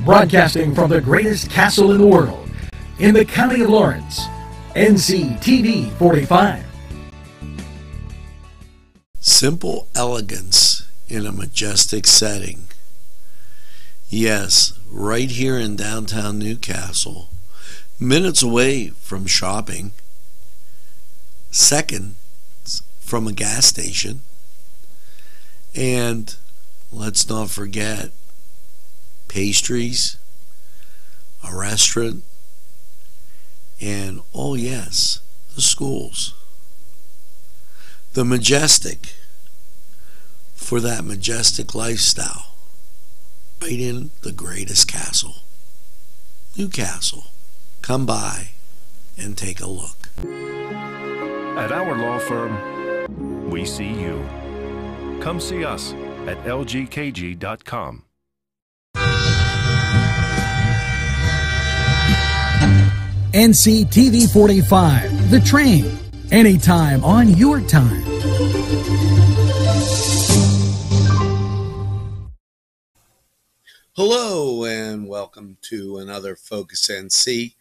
Broadcasting from the greatest castle in the world, in the county of Lawrence, NCTV45. Simple elegance in a majestic setting. Yes, right here in downtown Newcastle, minutes away from shopping, seconds from a gas station, and let's not forget pastries, a restaurant, and oh yes, the schools. The majestic for that majestic lifestyle, right in the greatest castle, Newcastle. Come by and take a look. At our law firm, we see you. Come see us at lgkg.com. NCTV45, The Train, anytime on your time. Hello and welcome to another Focus NC.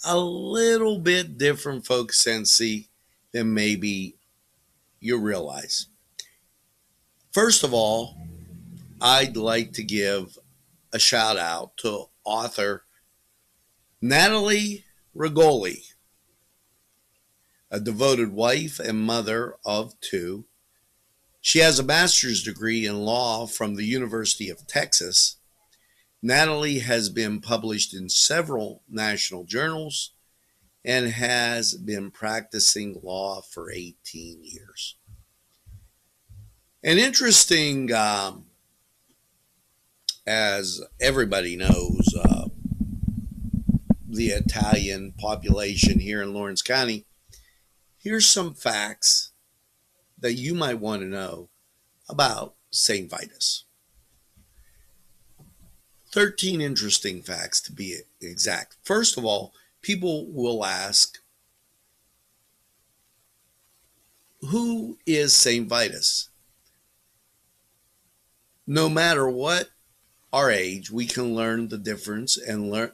A little bit different Focus NC than maybe you realize. First of all, I'd like to give a shout out to author Natalie Regoli, a devoted wife and mother of two. She has a master's degree in law from the University of Texas. Natalie has been published in several national journals and has been practicing law for 18 years. An interesting, as everybody knows, the Italian population here in Lawrence County. Here's some facts that you might want to know about St. Vitus. 13 interesting facts to be exact. First of all, people will ask, who is St. Vitus? No matter what our age, we can learn the difference and learn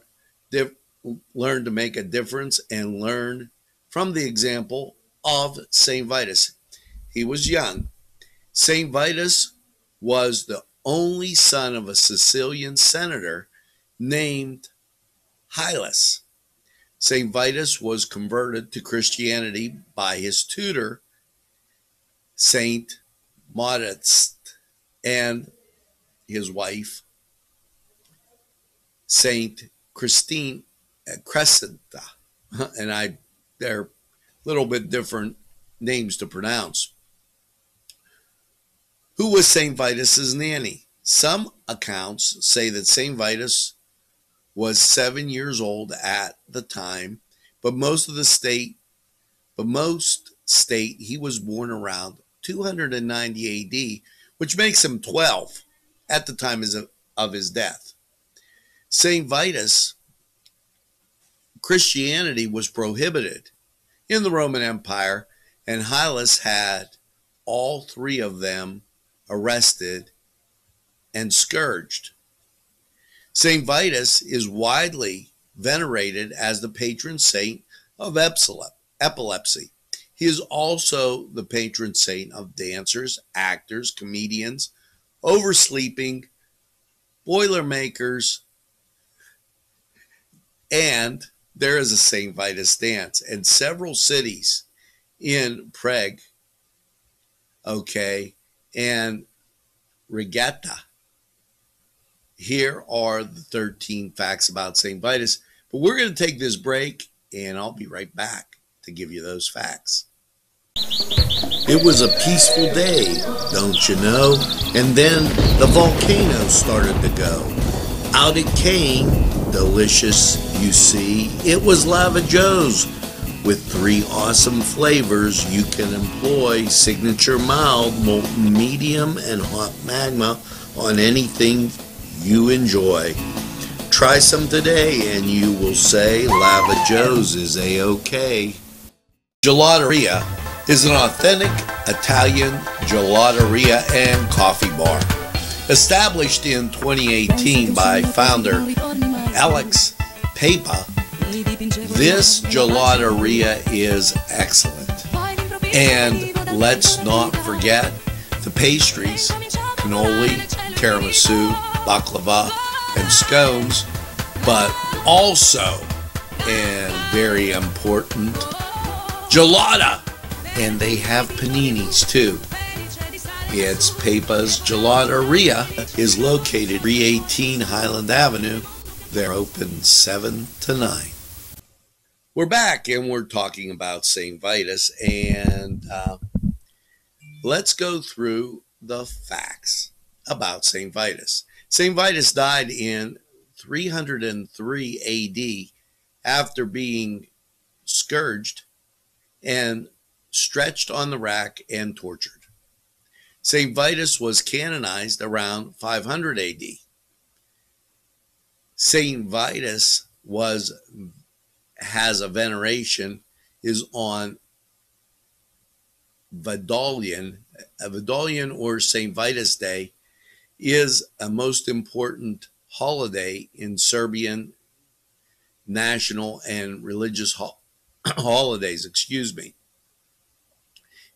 to make a difference and learn from the example of St. Vitus. He was young. St. Vitus was the only son of a Sicilian senator named Hylas. St. Vitus was converted to Christianity by his tutor, Saint Modest, and his wife, Saint Christine Crescenta, and they're a little bit different names to pronounce. Who was St. Vitus's nanny? Some accounts say that St. Vitus was 7 years old at the time, but most state he was born around 290 AD, which makes him 12 at the time of his death. St. Vitus, Christianity was prohibited in the Roman Empire, and Hylas had all three of them arrested and scourged. St. Vitus is widely venerated as the patron saint of epilepsy. He is also the patron saint of dancers, actors, comedians, oversleeping, boilermakers, and there is a St. Vitus dance in several cities in Prague, and Regatta. Here are the 13 facts about St. Vitus, but we're going to take this break, and I'll be right back to give you those facts. It was a peaceful day, don't you know? And then the volcano started to go. Out it came, delicious, you see. It was Lava Joe's with 3 awesome flavors you can employ: signature mild, molten medium, and hot magma on anything you enjoy. Try some today and you will say Lava Joe's is A-OK. Gelateria is an authentic Italian gelateria and coffee bar. Established in 2018 by founder Alex Papa, this gelateria is excellent. And let's not forget the pastries: cannoli, tiramisu, baklava, and scones, but also, and very important, gelata. And they have paninis too. It's Papa's Gelateria, is located 318 Highland Avenue. They're open 7 to 9. We're back and we're talking about St. Vitus, and let's go through the facts about St. Vitus. St. Vitus died in 303 AD after being scourged and stretched on the rack and tortured. St. Vitus was canonized around 500 AD. St. Vitus has a veneration, is on Vidalian. A Vidalian, or St. Vitus Day, is a most important holiday in Serbian national and religious holidays.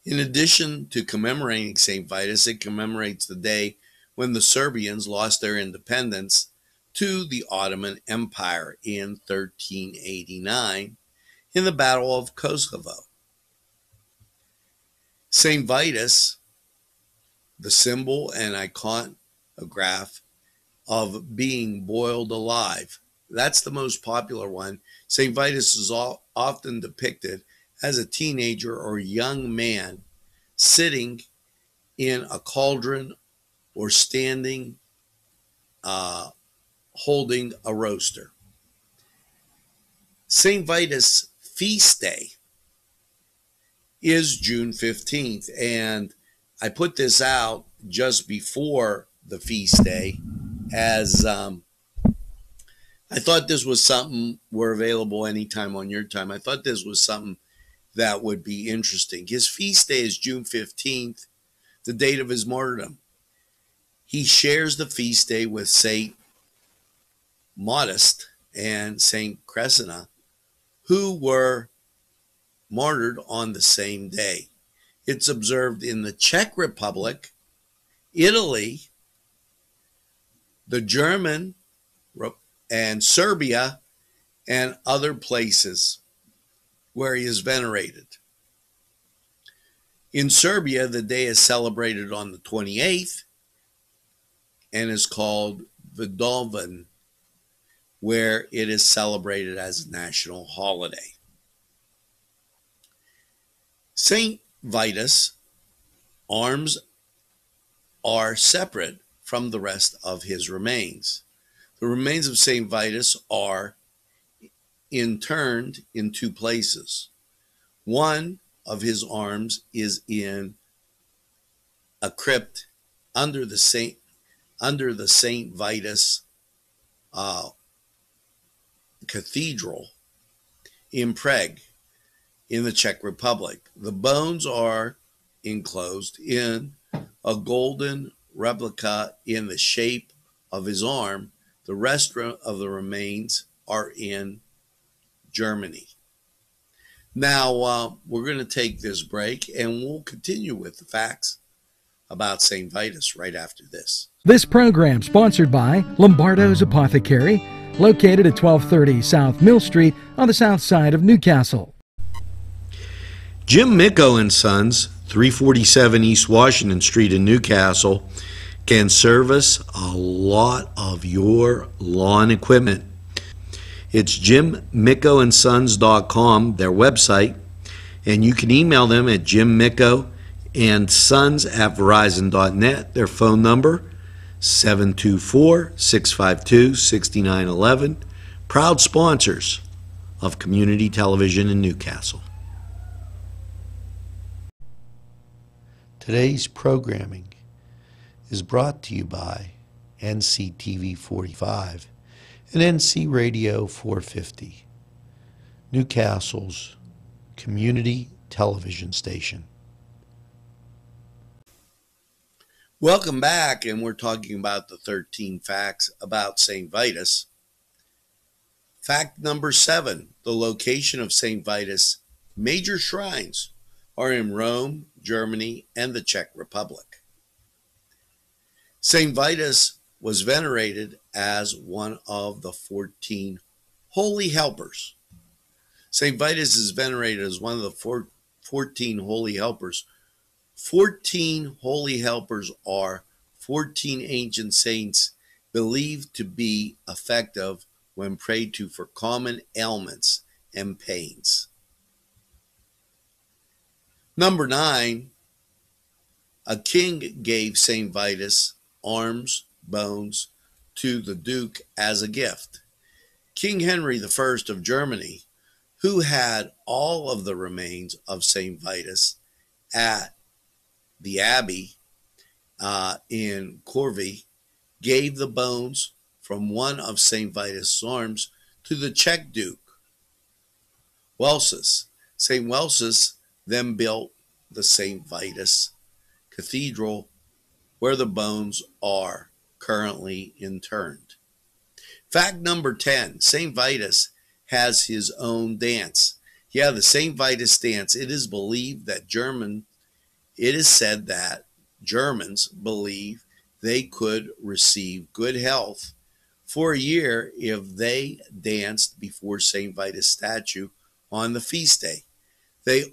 In addition to commemorating St. Vitus, it commemorates the day when the Serbians lost their independence to the Ottoman Empire in 1389 in the Battle of Kosovo. St. Vitus, the symbol and iconograph of being boiled alive, that's the most popular one. St. Vitus is often depicted as a teenager or young man sitting in a cauldron or standing holding a roaster. St. Vitus feast day is June 15th, and I put this out just before the feast day as I thought this was something. We're available anytime on your time. I thought this was something that would be interesting. His feast day is June 15th, the date of his martyrdom. He shares the feast day with Saint Modest and Saint Crescina, who were martyred on the same day. It's observed in the Czech Republic, Italy, the German, and Serbia, and other places where he is venerated. In Serbia, the day is celebrated on the 28th and is called Vidalvan, where it is celebrated as a national holiday. St. Vitus' arms are separate from the rest of his remains. The remains of St. Vitus are interned in two places. One of his arms is in a crypt under the St. Vitus Cathedral in Prague, in the Czech Republic. The bones are enclosed in a golden replica in the shape of his arm. The rest of the remains are in Germany. Now, we're going to take this break and we'll continue with the facts about St. Vitus right after this. This program sponsored by Lombardo's Apothecary, located at 1230 South Mill Street on the south side of Newcastle. Jim Micco and Sons, 347 East Washington Street in Newcastle, can service a lot of your lawn equipment. It's jimmiccoandsons.com, their website, and you can email them at jimmiccoandsons@verizon.net. Their phone number, 724-652-6911. Proud sponsors of community television in Newcastle. Today's programming is brought to you by NCTV45 and NC Radio 450, Newcastle's community television station. Welcome back, and we're talking about the 13 facts about St. Vitus. Fact number 7, the location of St. Vitus' major shrines are in Rome, Germany, and the Czech Republic. St. Vitus was venerated as one of the 14 holy helpers. St. Vitus is venerated as one of the 14 holy helpers. 14 holy helpers are 14 ancient saints believed to be effective when prayed to for common ailments and pains. Number 9, a king gave St. Vitus arms, bones to the Duke as a gift. King Henry I of Germany, who had all of the remains of St. Vitus at the abbey in Corvey, gave the bones from one of St. Vitus' arms to the Czech Duke, Welsus. St. Welsus then built the St. Vitus Cathedral, where the bones are currently interred. Fact number 10, St. Vitus has his own dance. Yeah, the St. Vitus dance. It is said that Germans believe they could receive good health for a year if they danced before St. Vitus' statue on the feast day. There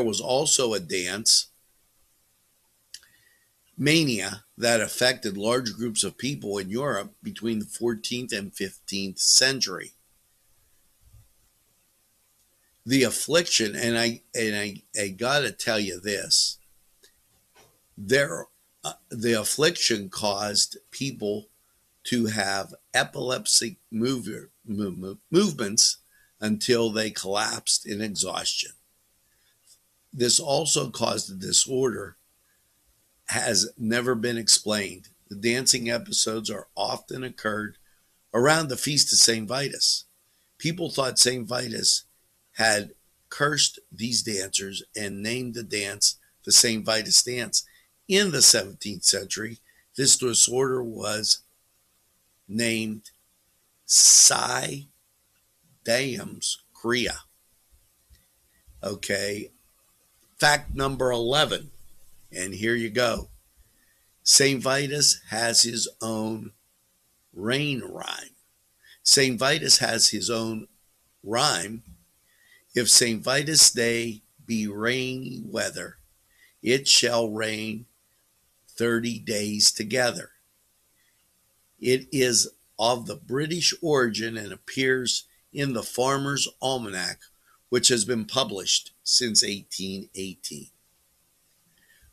was also a dance mania that affected large groups of people in Europe between the 14th and 15th century. The affliction, and I gotta tell you this, the affliction caused people to have epileptic movements until they collapsed in exhaustion. This also caused a disorder has never been explained. The dancing episodes are often occurred around the feast of St. Vitus. People thought St. Vitus had cursed these dancers and named the dance the St. Vitus dance. In the 17th century, this disorder was named Sidaeum's Chorea. Okay, fact number 11, and here you go. St. Vitus has his own rain rhyme. St. Vitus has his own rhyme. If St. Vitus' day be rainy weather, it shall rain 30 days together. It is of the British origin and appears in the Farmer's Almanac, which has been published since 1818.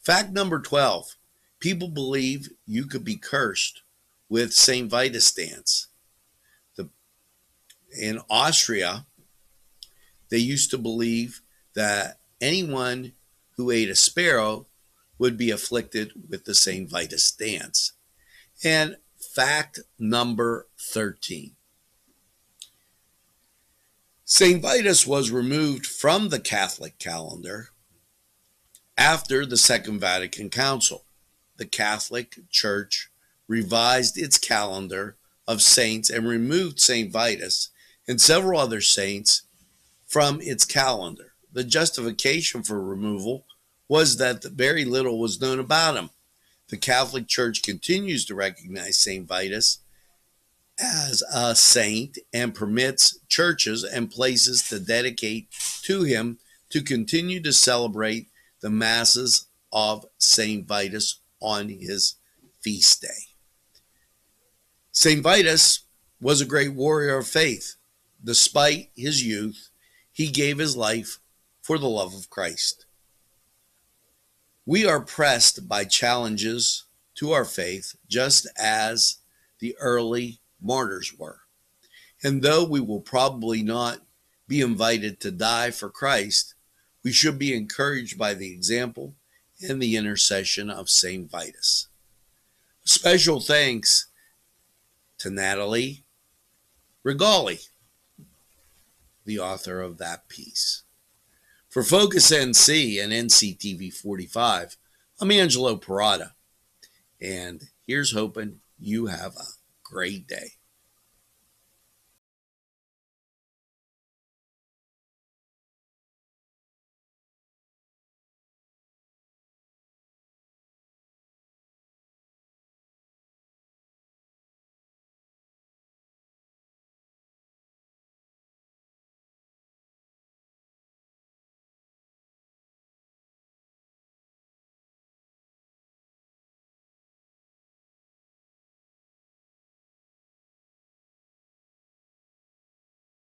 Fact number 12. People believe you could be cursed with St. Vitus dance. In Austria, they used to believe that anyone who ate a sparrow would be afflicted with the St. Vitus dance. And fact number 13. St. Vitus was removed from the Catholic calendar after the Second Vatican Council. The Catholic Church revised its calendar of saints and removed St. Vitus and several other saints from its calendar. The justification for removal was that very little was known about him. The Catholic Church continues to recognize St. Vitus as a saint and permits churches and places to dedicate to him to continue to celebrate the masses of St. Vitus on his feast day. St. Vitus was a great warrior of faith. Despite his youth, he gave his life for the love of Christ. We are pressed by challenges to our faith, just as the early martyrs were. And though we will probably not be invited to die for Christ, we should be encouraged by the example and the intercession of St. Vitus. Special thanks to Natalie Regali, the author of that piece. For Focus NC and NCTV45, I'm Angelo Parada, and here's hoping you have a great day.